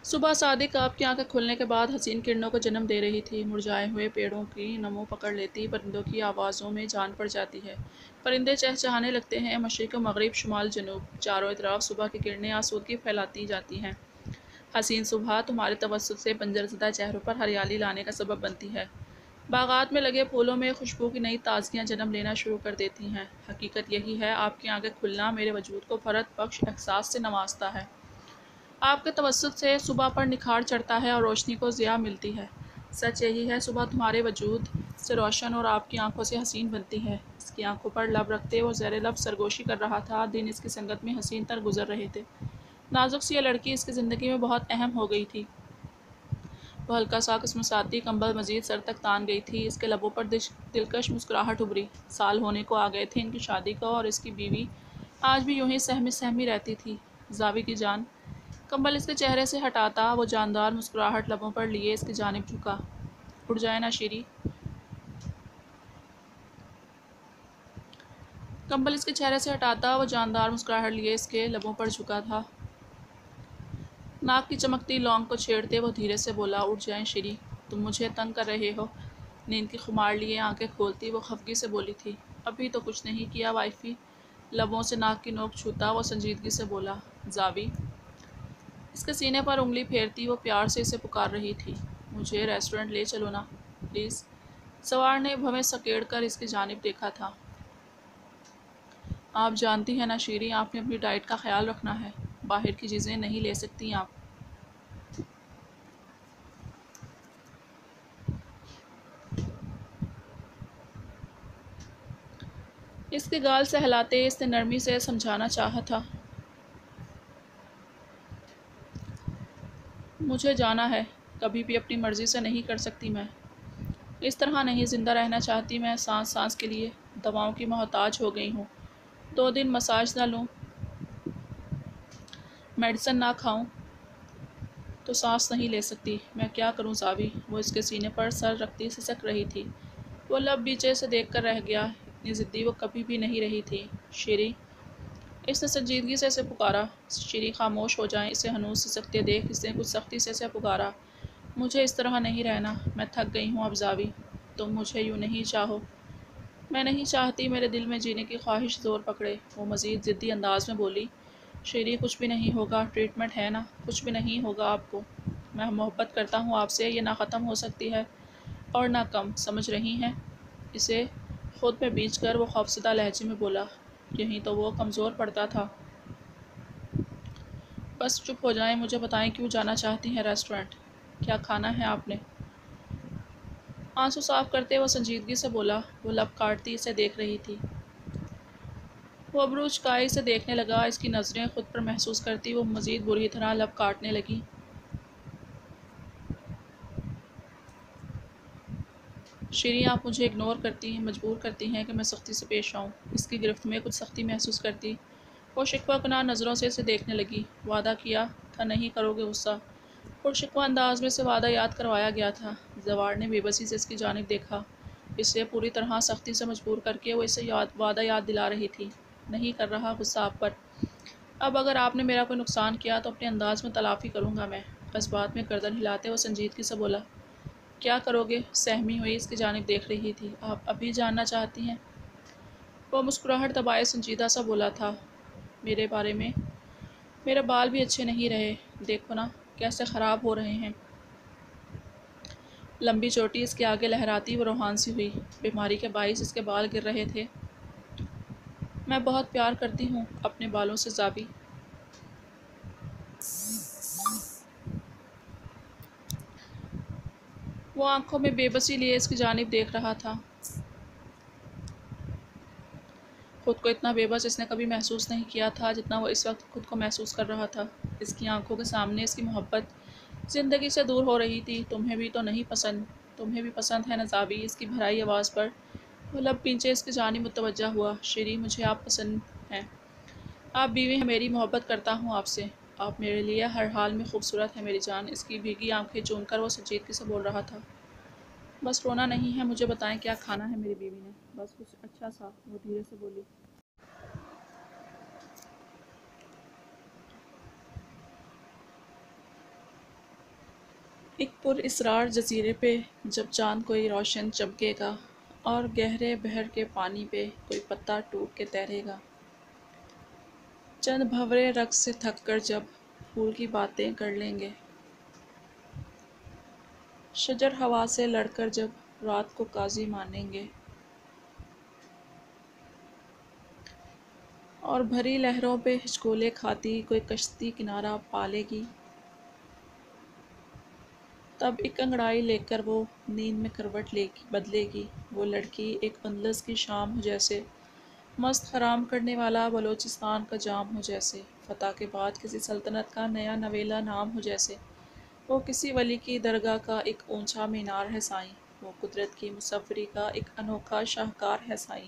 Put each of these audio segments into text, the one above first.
صبح صادق آپ کی آنکھیں کھلنے کے بعد حسین کرنوں کو جنم دے رہی تھی۔ مرجھائے ہوئے پیڑوں کی نمو پکڑ لیتی، پرندوں کی آوازوں میں جان پڑ جاتی ہے۔ پرندے چہچہانے لگتے ہیں، مشرق و مغرب، شمال جنوب، چاروں طرف صبح کی کرنیں آسودگی پھیلاتی جاتی ہیں۔ حسین صبح تمہارے توسط سے بنجر زدہ چہروں پر ہریالی لانے کا سبب بنتی ہے۔ باغات میں لگے پھولوں میں خوشبو کی نئی تازگیاں جنم لینا شروع کر دیتی ہیں۔ حقیقت یہی ہے، آپ کی آنکھیں کھلنا میرے وجود کو فرحت بخش احساس سے نوازتا ہے۔ آپ کے توسط سے صبح پر نکھار چڑھتا ہے اور روشنی کو ضیاء ملتی ہے۔ سچ یہی ہے، صبح تمہارے وجود سے روشن اور آپ کی آنکھوں سے حسین بنتی ہے۔ اس کی آنکھوں پر لب رکھتے وہ زیر لب سرگوشی کر رہا تھا۔ دن اس کی سنگت میں حسین تر گزر رہے تھے۔ نازک سی یہ لڑکی اس کی زندگی میں بہت اہم ہو گئی تھی۔ وہ ہلکا سا قسمساتی کمبل مزید سر تک تان گئی تھی۔ اس کے لبوں پر دلکش مسکراہٹ ابھری۔ سال ہونے کو آ گئے تھے ان کی شادی کو، اور اس کی بیوی آج بھی یوں ہی سہمی سہمی رہتی تھی۔ زاوی کی جان۔ کمبل اس کے چہرے سے ہٹاتا وہ جاندار مسکراہٹ لبوں پر لیے اس کی جانب جھکا۔ اٹھ جائے نا شیری۔ کمبل اس کے چہرے سے ہٹاتا وہ جاندار مسکراہٹ لیے اس کے لبوں پر جھکا تھا۔ ناک کی چمکتی لونگ کو چھیڑتے وہ دھیرے سے بولا، اٹھ جائیں شیری، تم مجھے تنگ کر رہے ہو۔ نیند کی خمار لیے آنکھیں کھولتی وہ خفگی سے بولی تھی، ابھی تو کچھ نہیں کیا وائفی۔ لبوں سے ناک کی نوک چھوتا وہ سنجیدگی سے بولا، زاوی۔ اس کے سینے پر انگلی پھیرتی وہ پیار سے اسے پکار رہی تھی، مجھے ریسٹورنٹ لے چلو نا پلیز۔ سوار نے بھویں سکیڑ کر اس کی جانب دیکھا تھا۔ آپ جانتی ہیں نا شیری، آپ نے اپنی ڈائٹ کا خیال رکھنا ہے، باہر کی چیزیں نہیں لے سکتی آپ۔ اس کے گال سہلاتے اس نے نرمی سے سمجھانا چاہا تھا، مجھے جانا ہے، کبھی بھی اپنی مرضی سے نہیں کر سکتی میں۔ اس طرح نہیں زندہ رہنا چاہتی میں، سانس سانس کے لیے دواؤں کی محتاج ہو گئی ہوں۔ 2 دن مساج نہ لوں، میڈیسن نہ کھاؤں تو سانس نہیں لے سکتی۔ میں کیا کروں زاوی؟ وہ اس کے سینے پر سر رکھتی سسک رہی تھی۔ وہ لب بیچے سے دیکھ کر رہ گیا، اتنی ضدی وہ کبھی بھی نہیں رہی تھی۔ شیری، اس نے سنجیدگی سے اسے پکارا۔ شیری خاموش ہو جائیں، اسے ہنوز سسکتے دیکھ اس نے کچھ سختی سے اسے پکارا، مجھے اس طرح نہیں رہنا، میں تھک گئی ہوں اب زاوی، تم مجھے یوں نہیں چاہو۔ میں نہیں چاہتی، میرے دل میں جینے کی خواہش زور پکڑے۔ وہ مزید ضدی انداز میں بولی، شیری کچھ بھی نہیں ہوگا، ٹریٹمنٹ ہے نا، کچھ بھی نہیں ہوگا آپ کو۔ میں محبت کرتا ہوں آپ سے، یہ نہ ختم ہو سکتی ہے اور نہ کم، سمجھ رہی ہیں؟ اسے خود پہ بیچ کر وہ خوفزدہ لہجے میں بولا، یہیں تو وہ کمزور پڑتا تھا۔ بس چپ ہو جائیں، مجھے بتائیں کیوں جانا چاہتی ہیں ریسٹورنٹ؟ کیا کھانا ہے آپ نے؟ آنسو صاف کرتے وہ سنجیدگی سے بولا۔ وہ لب کاٹتی اسے دیکھ رہی تھی۔ وہ ابرو چکائے اسے دیکھنے لگا، اس کی نظریں خود پر محسوس کرتی وہ مزید بری طرح لب کاٹنے لگی۔ شیری، آپ مجھے اگنور کرتی ہیں، مجبور کرتی ہیں کہ میں سختی سے پیش آؤں۔ اس کی گرفت میں کچھ سختی محسوس کرتی وہ شکوہ کناہ نظروں سے اسے دیکھنے لگی۔ وعدہ کیا تھا نہیں کرو گے غصہ؟ پرشکوہ انداز میں اسے وعدہ یاد کروایا گیا تھا۔ زوار نے بے بسی سے اس کی جانب دیکھا، اسے پوری طرح سختی سے مجبور کر کے وہ اسے وعدہ یاد دلا رہی تھی، نہیں کر رہا غصہ آپ پر۔ اب اگر آپ نے میرا کوئی نقصان کیا تو اپنے انداز میں تلافی کروں گا میں۔ اس بات میں گردن ہلاتے وہ سنجیدگی سے بولا، کیا کرو گے؟ سہمی ہوئی اس کی جانب دیکھ رہی تھی، آپ ابھی جاننا چاہتی ہیں؟ وہ مسکراہٹ دبائے سنجیدہ سا بولا تھا، میرے بارے میں؟ میرے بال بھی اچھے نہیں رہے، دیکھو نا کیسے خراب ہو رہے ہیں۔ لمبی چوٹی اس کے آگے لہراتی وہ روحان سی ہوئی، بیماری کے باعث اس کے بال گر رہے تھے۔ میں بہت پیار کرتی ہوں اپنے بالوں سے زاوی۔ وہ آنکھوں میں بے بسی لیے اس کی جانب دیکھ رہا تھا۔ خود کو اتنا بے بس اس نے کبھی محسوس نہیں کیا تھا جتنا وہ اس وقت خود کو محسوس کر رہا تھا۔ اس کی آنکھوں کے سامنے اس کی محبت زندگی سے دور ہو رہی تھی۔ تمہیں بھی تو نہیں پسند؟ تمہیں بھی پسند ہے نا زاوی؟ اس کی بھرائی آواز پر وہ لب پیچھے اس کی جانب متوجہ ہوا، شیری مجھے آپ پسند ہیں، آپ بیوی ہیں میری، محبت کرتا ہوں آپ سے، آپ میرے لیے ہر حال میں خوبصورت ہیں میری جان۔ اس کی بھیگی آنکھیں چوم کر وہ سنجیدگی سے بول رہا تھا، بس رونا نہیں ہے، مجھے بتائیں کیا کھانا ہے؟ میری بیوی نے بس کچھ اچھا سا، وہ دھیرے سے بولی۔ ایک پر اسرار جزیرے پہ جب چاند کوئی روشن چمکے گا اور گہرے بحر کے پانی پہ کوئی پتا ٹوٹ کے تیرے گا، چند بھنورے رقص سے تھک کر جب پھول کی باتیں کر لیں گے، شجر ہوا سے لڑ کر جب رات کو قاضی مانیں گے، اور بھری لہروں پہ ہچکولے کھاتی کوئی کشتی کنارہ پالے گی، تب ایک انگڑائی لے کر وہ نیند میں کروٹ بدلے گی۔ وہ لڑکی ایک اندلس کی شام ہو جیسے، مست حرام کرنے والا بلوچستان کا جام ہو جیسے، فتح کے بعد کسی سلطنت کا نیا نویلا نام ہو جیسے، وہ کسی ولی کی درگاہ کا ایک اونچا مینار ہے سائیں، وہ قدرت کی مصوری کا ایک انوکھا شاہکار ہے سائیں،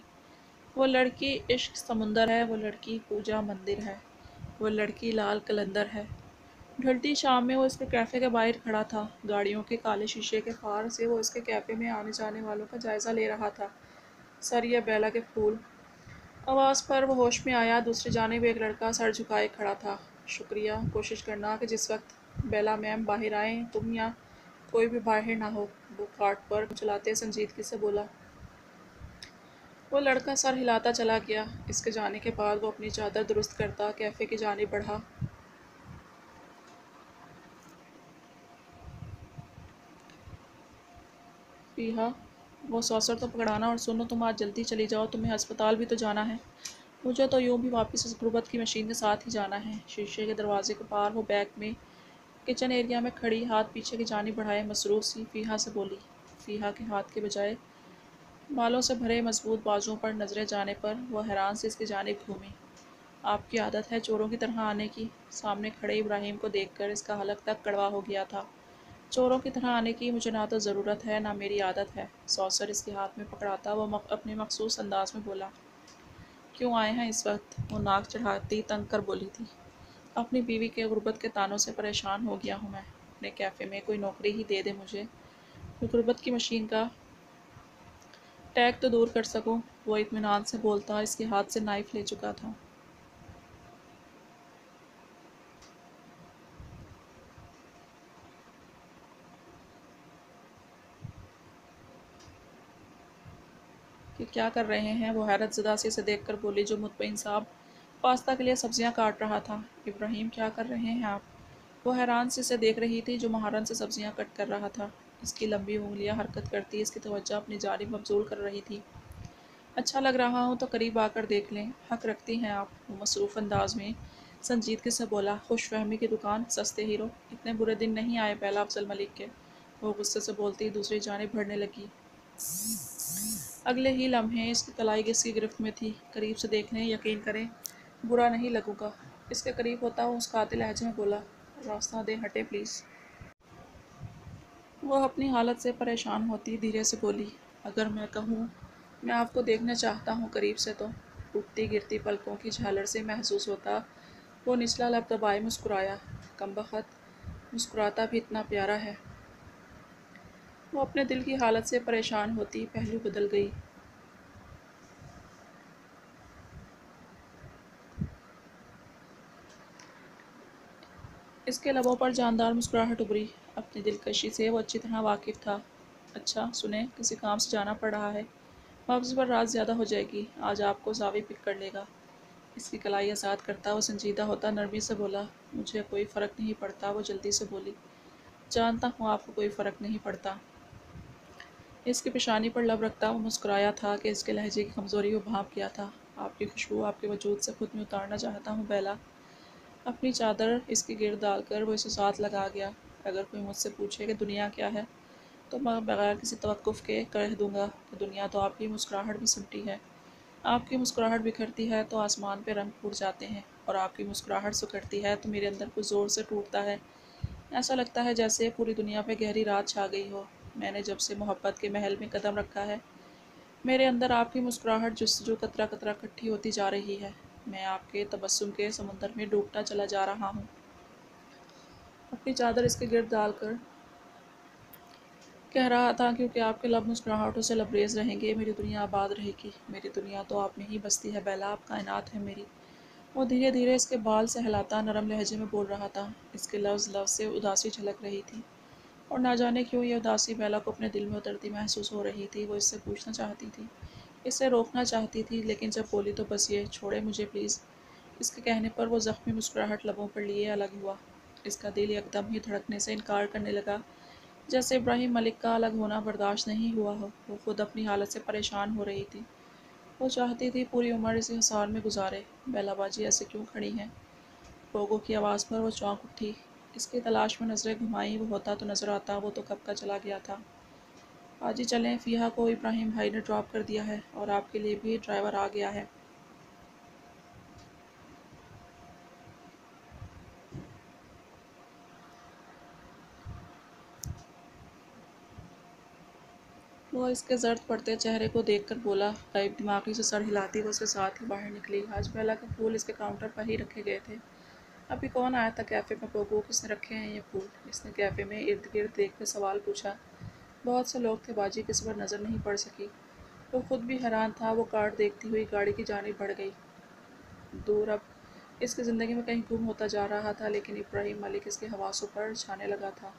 وہ لڑکی عشق سمندر ہے، وہ لڑکی پوجا مندر ہے، وہ لڑکی لال قلندر ہے۔ ڈھلتی شام میں وہ اس کے کیفے کے باہر کھڑا تھا، گاڑیوں کے کالے شیشے کے فار سے وہ اس کے کیفے میں آنے جانے والوں کا جائزہ لے رہا تھا۔ سر یہ بیلا کے پھول، آواز پر وہ ہوش میں آیا، دوسری جانب ایک لڑکا سر جھکائے کھڑا تھا۔ شکریہ، کوشش کرنا کہ جس وقت بیلا میم باہر آئیں تم یا کوئی بھی باہر نہ ہو، وہ کارٹ پر چلاتے سنجیدگی سے بولا۔ وہ لڑکا سر ہلاتا چلا گیا۔ اس کے جانے کے بعد وہ اپنی چادر درست کرتا کیفے کی جانب بڑھا۔ فیہا، وہ سوسر تو پکڑانا، اور سنو تم آج جلدی چلی جاؤ، تمہیں ہسپتال بھی تو جانا ہے۔ مجھے تو یوں بھی واپس اس غربت کی مشین کے ساتھ ہی جانا ہے۔ شیشے کے دروازے کے پار وہ بیک میں کچن ایریا میں کھڑی، ہاتھ پیچھے کی جانب بڑھائے مصروف سی فیہا سے بولی۔ فیہا کے ہاتھ کے بجائے بالوں سے بھرے مضبوط بازوؤں پر نظریں جانے پر وہ حیران سے اس کی جانب گھومی۔ آپ کی عادت ہے چوروں کی طرح آنے کی؟ سامنے کھڑے ابراہیم کو دیکھ کر اس کا حلق تک کڑوا ہو گیا تھا۔ چوروں کی طرح آنے کی مجھے نہ تو ضرورت ہے نہ میری عادت ہے، سوسر اس کے ہاتھ میں پکڑاتا وہ اپنے مخصوص انداز میں بولا۔ کیوں آئے ہیں اس وقت؟ وہ ناک چڑھاتی تنگ کر بولی تھی۔ اپنی بیوی کے غربت کے طعنوں سے پریشان ہو گیا ہوں میں، اپنے کیفے میں کوئی نوکری ہی دے دے مجھے، کوئی غربت کی مشین کا ٹیگ تو دور کر سکوں۔ وہ اطمینان سے بولتا اس کے ہاتھ سے نائف لے چکا تھا۔ کہ کیا کر رہے ہیں؟ وہ حیرت زدہ سے اسے دیکھ کر بولی جو مطمئن صاحب پاستا کے لیے سبزیاں کاٹ رہا تھا۔ ابراہیم، کیا کر رہے ہیں آپ؟ وہ حیران سے اسے دیکھ رہی تھی جو مہارن سے سبزیاں کٹ کر رہا تھا۔ اس کی لمبی انگلیاں حرکت کرتی اس کی توجہ اپنی جانب مبذول کر رہی تھی۔ اچھا لگ رہا ہوں تو قریب آ کر دیکھ لیں، حق رکھتی ہیں آپ، وہ مصروف انداز میں سنجیدگی سے بولا۔ خوش فہمی کی دکان، سستے ہیرو، اتنے برے دن نہیں آئے بیلا افضل ملک کے، وہ غصے سے بولتی دوسری جانب بڑھنے لگی۔ اگلے ہی لمحے اس کی کلائی اس کی گرفت میں تھی۔ قریب سے دیکھ لیں، یقین کریں برا نہیں لگوں گا۔ اس کے قریب ہوتا وہ مسکراتے لہجے میں بولا۔ راستہ دیں، ہٹیں پلیز۔ وہ اپنی حالت سے پریشان ہوتی دھیرے سے بولی۔ اگر میں کہوں میں آپ کو دیکھنا چاہتا ہوں قریب سے تو؟ ٹوٹتی گرتی پلکوں کی جھالر سے محسوس ہوتا وہ نچلا لب دبائے مسکرایا۔ کمبخت، مسکراتا بھی اتنا پیارا ہے۔ وہ اپنے دل کی حالت سے پریشان ہوتی پہلو بدل گئی۔ اس کے لبوں پر جاندار مسکراہٹ ابھری۔ اپنی دلکشی سے وہ اچھی طرح واقف تھا۔ اچھا سنیں، کسی کام سے جانا پڑ رہا ہے، مغز پر رات زیادہ ہو جائے گی، آج آپ کو زاوی پک کر لے گا۔ اس کی کلائی آزاد کرتا وہ سنجیدہ ہوتا نرمی سے بولا۔ مجھے کوئی فرق نہیں پڑتا، وہ جلدی سے بولی۔ جانتا ہوں آپ کو کوئی فرق نہیں پڑتا۔ اس کی پیشانی پر لب رکھتا وہ مسکرایا تھا کہ اس کے لہجے کی کمزوری وہ بھانپ گیا تھا۔ آپ کی خوشبو آپ کے وجود سے خود میں اتارنا چاہتا ہوں بیلا۔ اپنی چادر اس کی گرد ڈال کر وہ اسے ساتھ لگا گیا۔ اگر کوئی مجھ سے پوچھے کہ دنیا کیا ہے تو میں بغیر کسی توقف کے کہہ دوں گا کہ دنیا تو آپ کی مسکراہٹ بھی سمٹی ہے۔ آپ کی مسکراہٹ بکھرتی ہے تو آسمان پہ رنگ پھوٹ جاتے ہیں، اور آپ کی مسکراہٹ سکڑتی ہے تو میرے اندر کچھ زور سے ٹوٹتا ہے، ایسا لگتا ہے جیسے پوری دنیا پہ گہری رات چھا گئی ہو۔ میں نے جب سے محبت کے محل میں قدم رکھا ہے، میرے اندر آپ کی مسکراہٹ جستجو قطرہ قطرہ اکٹھی ہوتی جا رہی ہے، میں آپ کے تبسم کے سمندر میں ڈوبتا چلا جا رہا ہوں۔ اپنی چادر اس کے گرد ڈال کر کہہ رہا تھا کیونکہ آپ کے لب مسکراہٹوں سے لبریز رہیں گے، میری دنیا آباد رہے گی۔ میری دنیا تو آپ میں ہی بستی ہے بیلا، آپ کائنات ہے میری۔ وہ دھیرے دھیرے اس کے بال سہلاتا نرم لہجے میں بول رہا تھا۔ اس کے لفظ سے اداسی جھلک رہی تھی۔ اور نہ جانے کیوں یہ اداسی بیلا کو اپنے دل میں اترتی محسوس ہو رہی تھی۔ وہ اس سے پوچھنا چاہتی تھی، اسے روکنا چاہتی تھی، لیکن جب بولی تو بس یہ چھوڑے مجھے پلیز۔ اس کے کہنے پر وہ زخمی مسکراہٹ لبوں پر لیے الگ ہوا۔ اس کا دل یکدم ہی دھڑکنے سے انکار کرنے لگا، جیسے ابراہیم ملک کا الگ ہونا برداشت نہیں ہوا ہو۔ وہ خود اپنی حالت سے پریشان ہو رہی تھی۔ وہ چاہتی تھی پوری عمر اسی حصار میں گزارے۔ بیلا باجی ایسے کیوں کھڑی ہیں؟ پوگو کی آواز پر وہ چونک اٹھی۔ اس کی تلاش میں نظریں گھمائیں، وہ ہوتا تو نظر آتا، وہ تو کب کا چلا گیا تھا۔ آج ہی چلیں، فیہا کو ابراہیم بھائی نے ڈراپ کر دیا ہے، اور آپ کے لیے بھی ڈرائیور آ گیا ہے۔ وہ اس کے زرد پڑتے چہرے کو دیکھ کر بولا۔ غائب دماغی سے سر ہلاتی وہ اس کے ساتھ ہی باہر نکلی۔ آج بیلا کے پھول اس کے کاؤنٹر پر ہی رکھے گئے تھے۔ ابھی کون آیا تھا کیفے میں؟ پوگو، کس نے رکھے ہیں یہ پھول؟ اس نے کیفے میں ارد گرد دیکھ کر سوال پوچھا۔ بہت سے لوگ تھے باجی، کسی پر نظر نہیں پڑ سکی۔ وہ خود بھی حیران تھا۔ وہ کارڈ دیکھتی ہوئی گاڑی کی جانب بڑھ گئی۔ دور اب اس کی زندگی میں کہیں گم ہوتا جا رہا تھا، لیکن ابراہیم ملک اس کے حواسوں پر چھانے لگا تھا۔